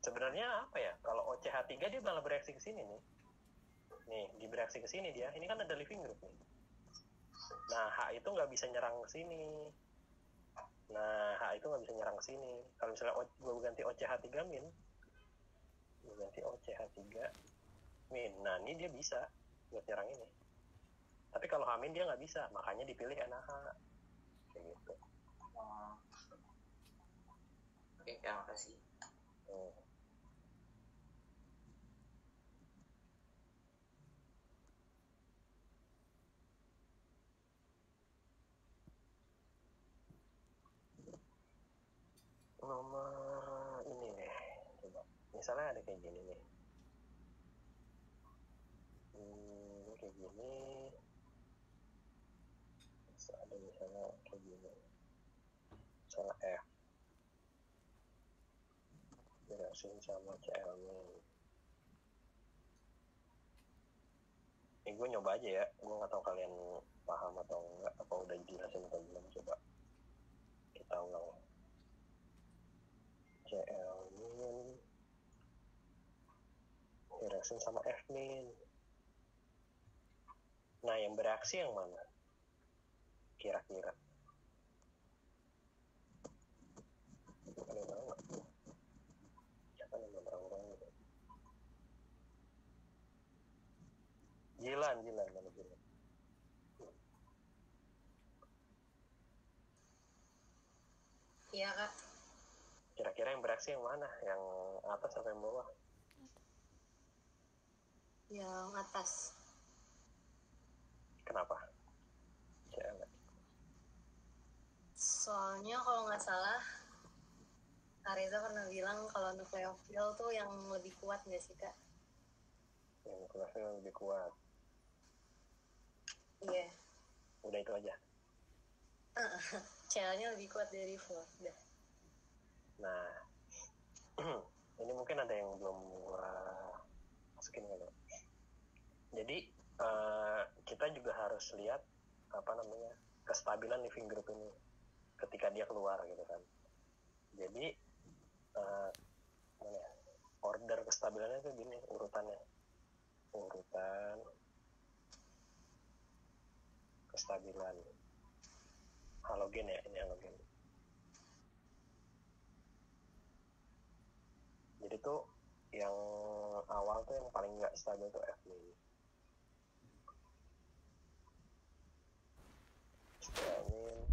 Sebenarnya apa ya? Kalau OCH3 dia malah bereaksi ke sini nih. Nih, di bereaksi ke sini dia. Ini kan ada living group nih. Nah, H itu nggak bisa nyerang ke sini. Nah, H itu nggak bisa nyerang ke sini. Kalau misalnya gue ganti OCH3 min, gue ganti OCH3 min. Nah, ini dia bisa buat nyerang ini. Tapi kalau H min dia nggak bisa, makanya dipilih NaH. Kayak gitu. Oke, terima kasih. Nomor ini nih, coba. Misalnya ada kayak gini nih. Kayak gini. Terus ada misalnya kayak gini. Misalnya F. Jelasin sama CL nih. Ini gue nyoba aja ya. Gue nggak tahu kalian paham atau enggak. Apa udah jelasin atau belum. Coba kita ulang. CL min bereaksi sama F min. Nah, yang bereaksi yang mana? Kira-kira. Kalian tahu nggak? Siapa nama orang-orang gitu? Jilan. Mana Jilan? Iya kak. Kira-kira yang bereaksi yang mana? Yang atas atau yang bawah? Yang atas. Kenapa? CL. Soalnya kalau nggak salah Areza pernah bilang kalau nukleofil tuh yang lebih kuat nggak sih kak? Yang nukleofil lebih kuat. Iya. Udah itu aja. Cl-nya lebih kuat dari fluor. Udah. Nah, ini mungkin ada yang belum gua masukin kan. Jadi kita juga harus lihat apa namanya kestabilan living group ini ketika dia keluar gitu kan. Jadi mana ya? Order kestabilannya itu gini urutannya. Urutan kestabilan halogen ya, ini halogen. Jadi tuh yang awal tuh yang paling nggak stabil tuh F min. CLmin.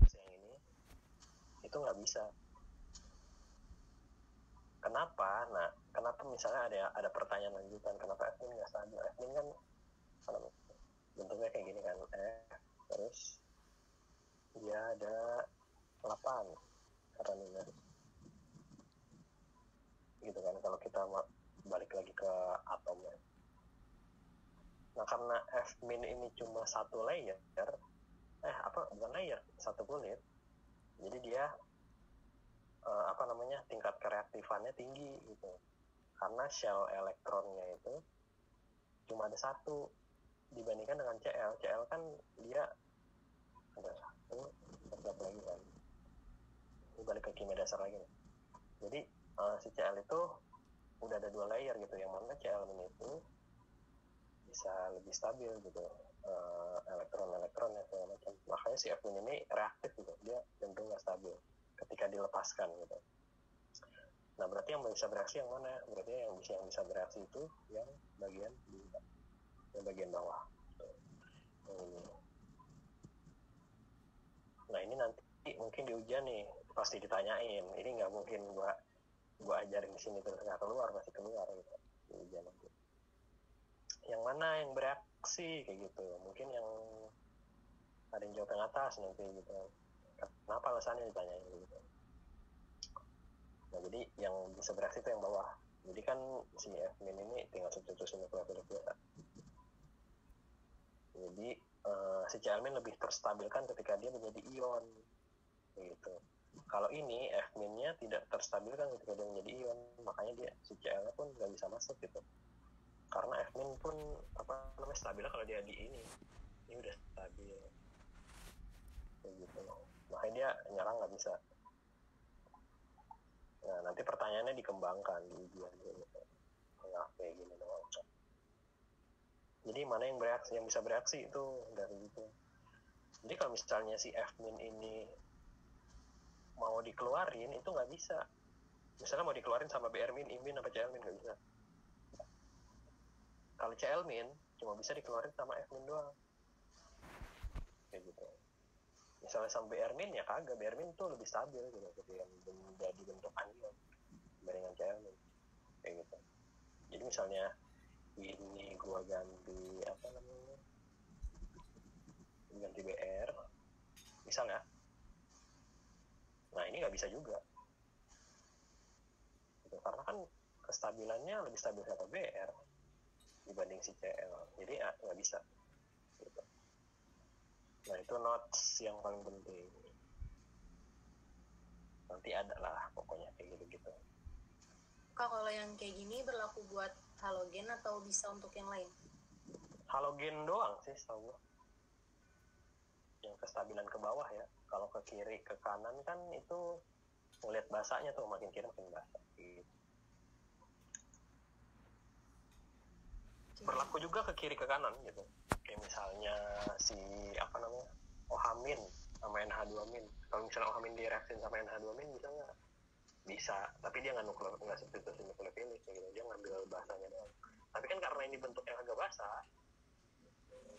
Yang ini itu nggak bisa. Kenapa? Nah, kenapa misalnya ada pertanyaan lanjutan, kenapa F-min nggak stabil? F-min kan bentuknya kayak gini kan, terus dia ada 8 karena numerik gitu kan, kalau kita balik lagi ke atomnya. Nah, karena F-min ini cuma satu layer, bukan layer, satu kulit, jadi dia tingkat kereaktifannya tinggi gitu, karena shell elektronnya itu cuma ada satu dibandingkan dengan Cl. Cl kan dia ada satu, terdapat lagi kan. Ini balik ke kimia dasar lagi nih. Jadi si Cl itu udah ada 2 layer gitu, yang mana Cl- itu bisa lebih stabil gitu, elektron-elektronnya segala macam. Makanya si F- ini reaktif gitu, dia cenderung nggak stabil ketika dilepaskan gitu. Nah, berarti yang bisa bereaksi yang mana? Berarti yang bisa bereaksi itu yang bagian bawah. Nah, ini nanti mungkin di ujian nih pasti ditanyain. Ini nggak mungkin gua ajarin di sini terus nggak keluar, pasti keluar gitu di ujian nanti. Yang mana yang bereaksi kayak gitu? Mungkin yang ada yang jawab yang atas nanti gitu. Kenapa alasannya ditanyain gitu? Nah, jadi yang bisa bereaksi itu yang bawah. Jadi kan si F- ini tinggal substitusi nukleofilik biasa. Jadi si Cl- lebih terstabilkan ketika dia menjadi ion gitu. Kalau ini F-nya tidak terstabilkan ketika dia menjadi ion, makanya dia si Cl pun nggak bisa masuk gitu. Karena F- pun stabilnya kalau dia di ini udah stabil kayak gitu. Makanya dia nyerang nggak bisa. Nah, nanti pertanyaannya dikembangkan di ujian gitu. Nggak kayak gini doang. Jadi mana yang bisa bereaksi itu dari itu. Jadi kalau misalnya si F- ini mau dikeluarin itu nggak bisa. Misalnya mau dikeluarin sama Br-, Im- apa Cl- nggak bisa. Kalau Cl- cuma bisa dikeluarin sama F- doang. Kayak gitu. Misalnya sama Br- ya kagak. Br- itu lebih stabil gitu, ketika menjadi bentuk anion dibandingkan Cl-. Kayak gitu. Jadi misalnya ini gua ganti ganti Br, misalnya, nah ini nggak bisa juga gitu, karena kan kestabilannya lebih stabil sama Br dibanding si Cl, jadi nggak bisa gitu. Nah, itu notes yang paling penting, nanti ada lah pokoknya kayak gitu-gitu. Kak, kalau yang kayak gini berlaku buat halogen atau bisa untuk yang lain? Halogen doang sih setahu gue, yang kestabilan ke bawah ya. Kalau ke kiri ke kanan kan itu ngeliat basanya tuh, makin kiri makin basah gitu. Berlaku juga ke kiri ke kanan gitu, kayak misalnya si OH- sama NH2-. Kalau misalnya OH- direaksin sama NH2- bisa nggak? Bisa, tapi dia nggak substitusi nukleofilik gitu, dia ngambil basanya doang. Tapi kan karena ini bentuknya agak basah,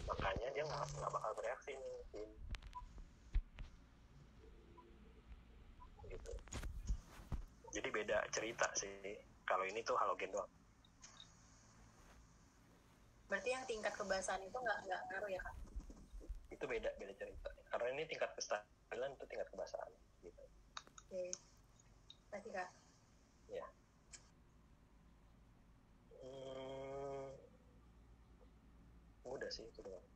makanya dia nggak bakal bereaksi nih gitu. Jadi beda cerita sih kalau ini tuh halogen doang. Berarti yang tingkat kebasahan itu nggak ngaruh ya, Kak? Itu beda cerita, karena ini tingkat kestabilan, itu tingkat kebasahan gitu. Oke. Terima kasih, Kak. Ya. Udah sih itu doang.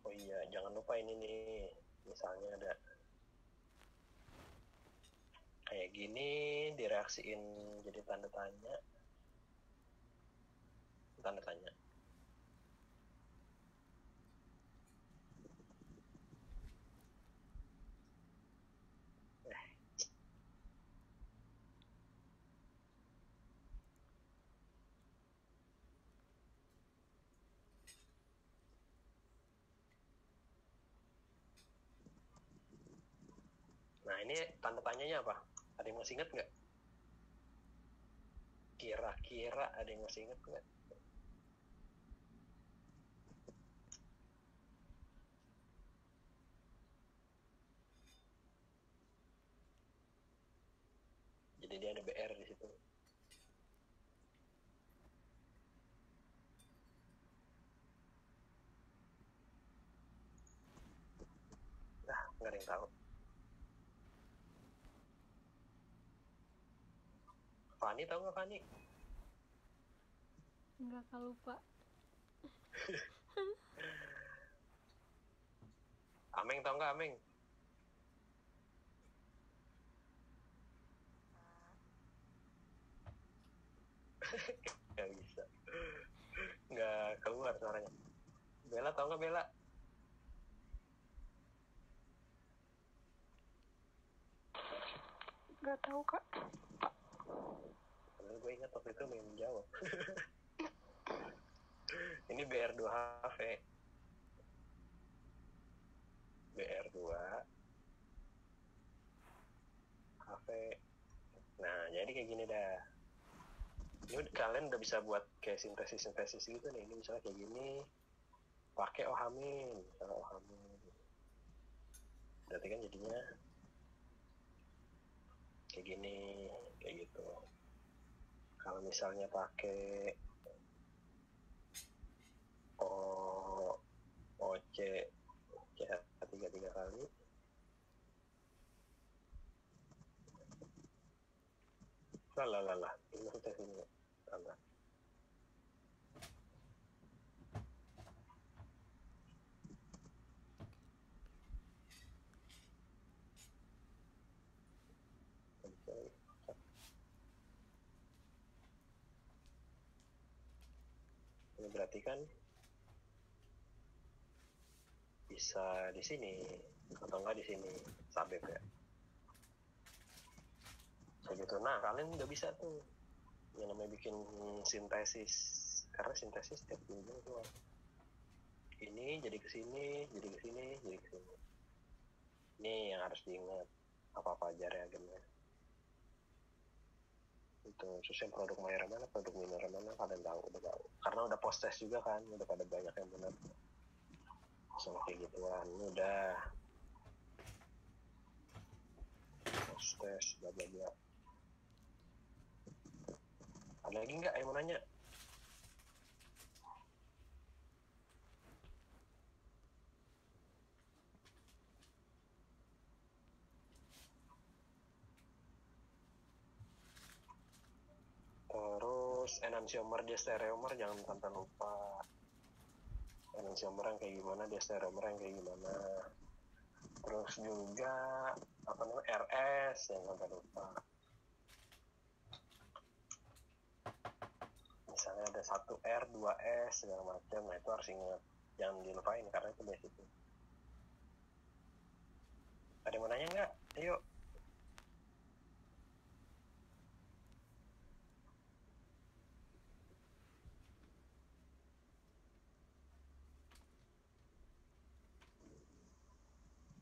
Oh iya, jangan lupa ini nih, misalnya ada kayak gini direaksiin jadi tanda tanya. ini tanda tanyanya apa? Ada yang masih inget nggak? Kira-kira ada yang masih inget nggak? Jadi dia ada BR di situ. Nggak ada yang tahu. Fani tahu nggak Fani? Enggak, Kak, lupa. Ameng tahu nggak Ameng? Nggak bisa. Nggak keluar suaranya. Bella tahu nggak Bella? Nggak tahu, Kak. Padahal gue ingat waktu itu yang menjawab. Ini BR2HV. BR2 HV. Nah, jadi kayak gini dah. Ini kalian udah bisa buat kayak sintesis gitu nih. Ini misalnya kayak gini, pakai ohamin, misalnya ohamin. Berarti kan jadinya kayak gini, kayak gitu. Kalau misalnya pakai OC tiga kali, lah, ini maksudnya sini tambah. Ini berarti kan bisa di sini atau enggak di sini sabep ya. Kayak gitu. Nah, kalian udah bisa tuh yang namanya bikin sintesis, karena sintesis setiap ujung tuh ini jadi kesini, jadi kesini, jadi kesini. Ini yang harus diingat, apa aja reagennya. Itu terus yang produk mayor mana, produk minor mana, kalian tahu, udah tahu. Karena udah post test juga kan, udah pada banyak yang benar. Sama kayak gituan, udah post test, bla bla bla. Ada lagi nggak yang mau nanya? Terus enantiomer diastereomer jangan tanpa lupa. Enantiomer yang kayak gimana, diastereomer yang kayak gimana. Terus juga apa namanya RS yang tanpa lupa. Misalnya ada 1R, 2S segala macam, nah itu harus ingat, jangan dilupain karena itu basic. Ada yang mau nanya nggak? Ayo.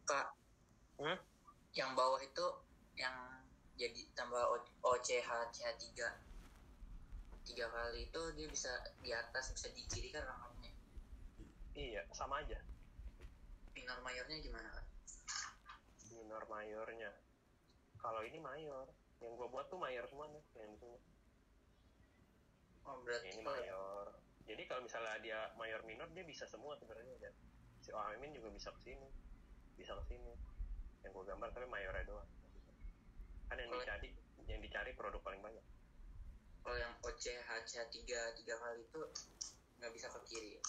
Kak, yang bawah itu yang jadi tambah OCH3 tiga kali itu dia bisa di atas, bisa di kiri kan rangkapnya. Iya, sama aja. Minor mayornya gimana, Kak? Minor mayornya. Kalau ini mayor, yang gua buat tuh mayor semua nih, yang itu. Oh, berarti ini mayor. Jadi kalau misalnya dia mayor minor, dia bisa semua sebenarnya. Dan si ohamin juga bisa ke sini, bisa ke sini. Yang gua gambar tapi mayornya doang. Kan yang dicari produk paling banyak. Kalau yang OCH3 tiga kali itu nggak bisa ke kiri.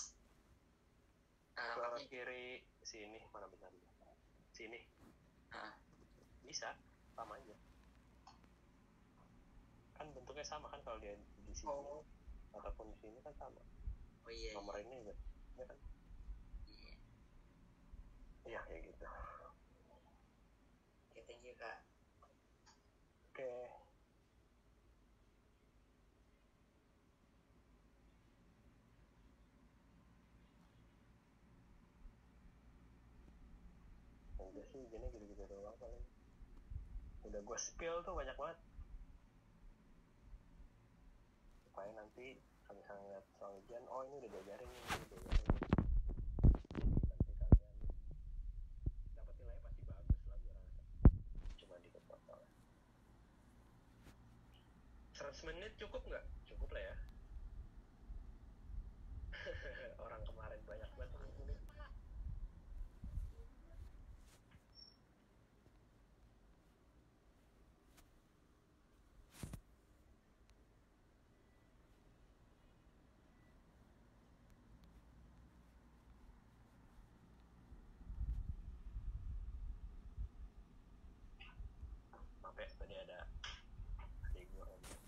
Ke kiri sini mana benar? Sini. Bisa, sama aja. Kan bentuknya sama kan kalau dia di sini ataupun di sini kan sama. Oh iya. Nomor ini aja, ya kan? Iya. Iya kayak gitu. Oke, thank you, Kak. Oke. Udah sih, gini gitu-gitu doang paling. udah gue spill tuh banyak banget supaya nanti kalau misalnya ngeliat soal ujian, oh ini udah diajarin nih, ini udah diajarin nih. Jadi nanti kalian dapat nilainya pasti bagus lah gue rasa, cuma dikit total. 100 menit cukup nggak? Cukup lah ya. Orang kemarin banyak banget ini. Maaf ya, tadi ada adik gue ngomong.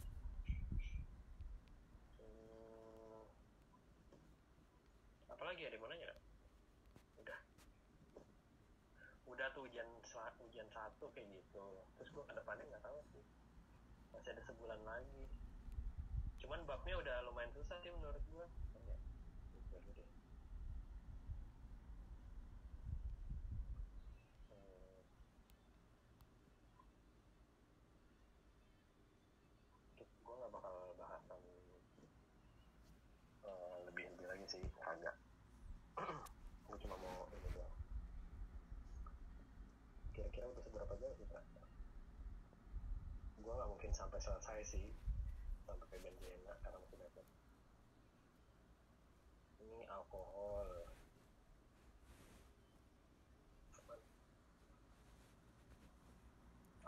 Apalagi ada yang mau nanya nggak? Udah tuh ujian 1 kayak gitu. Terus gue ke depannya nggak tahu sih, masih ada sebulan lagi. Cuman babnya udah lumayan susah sih menurut gue. Ya, gitu deh. Gue nggak bakal bahasan lebih lagi sih, agak. Gue cuma mau ini doang. Kira-kira udah seberapa jauh sih, Pak? Gue nggak mungkin sampai selesai sih, sampai ke benzena karena masih dapat. Ini alkohol.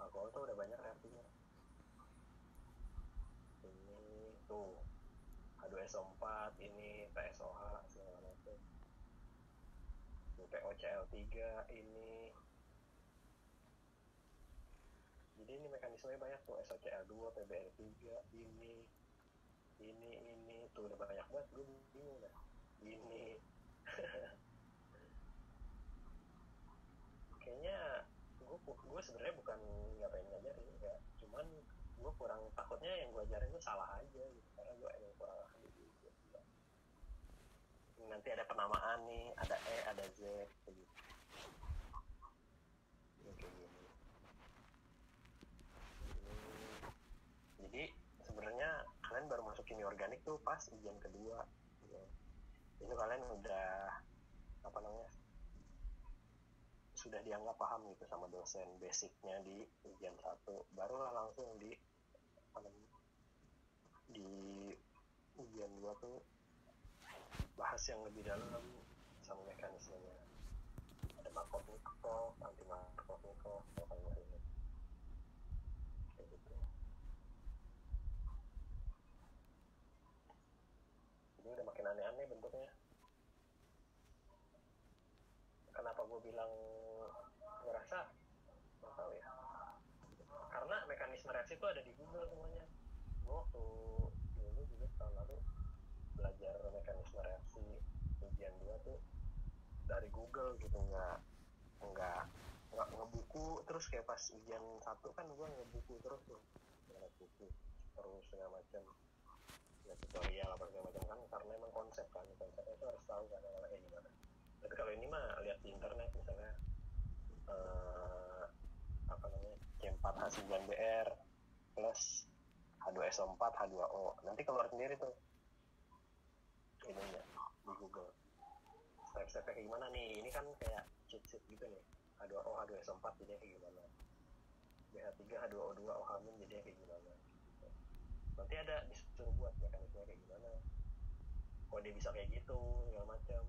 Alkohol tuh udah banyak reaksinya. Ini tuh H2SO4, ini PSOH segala macam. POCl3 ini. Jadi ini mekanismenya banyak tuh, SOCl2, PBr3, ini tuh udah banyak banget, gue bingung dah. Ini kayaknya gue sebenarnya bukan nggak pengen ngajarin, enggak, cuman gue kurang, takutnya yang gue ajarin tuh salah aja gitu, karena gue emang kurang ahli gitu. Nanti ada penamaan nih, ada E, ada Z gitu. Kayak gini. Jadi sebenarnya kalian baru masuk kimia organik tuh pas ujian kedua gitu. Itu kalian udah apa namanya, sudah dianggap paham gitu sama dosen basicnya di ujian 1, barulah langsung di ujian 2 tuh bahas yang lebih dalam sama mekanismenya. Ada Markov-Nikov, anti Markov-Nikov, apa ini kayak gitu. Ini udah makin aneh-aneh bentuknya. Kenapa gue bilang gue rasa nggak tahu ya, karena mekanisme reaksi itu ada di Google semuanya. Gue waktu dulu juga tahun lalu belajar mekanisme reaksi ujian 2 tuh dari Google gitu, nggak ngebuku terus. Kayak pas ujian 1 kan gue ngebuku terus tuh, ngebuku terus segala macam, tutorial apa segala macam kan, karena emang konsepnya itu harus tahu kan kayak gimana. Tapi kalau ini mah lihat di internet misalnya apa namanya, C4H9Br plus H2SO4 H2O, nanti keluar sendiri tuh ininya di Google step-stepnya kayak gimana nih. Ini kan kayak cheat sheet gitu nih, H2O H2SO4 jadinya kayak gimana, BH3 H2O2 OH- jadinya kayak gimana. Nanti ada disuruh buat mekanisme kayak gimana, kok dia bisa kayak gitu segala macam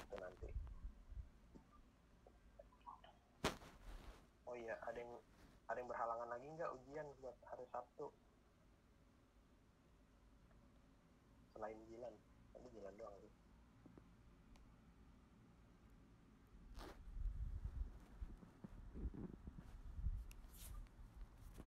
itu nanti. Oh iya, ada yang berhalangan lagi nggak ujian buat hari Sabtu selain Jilan? Tapi Jilan doang sih.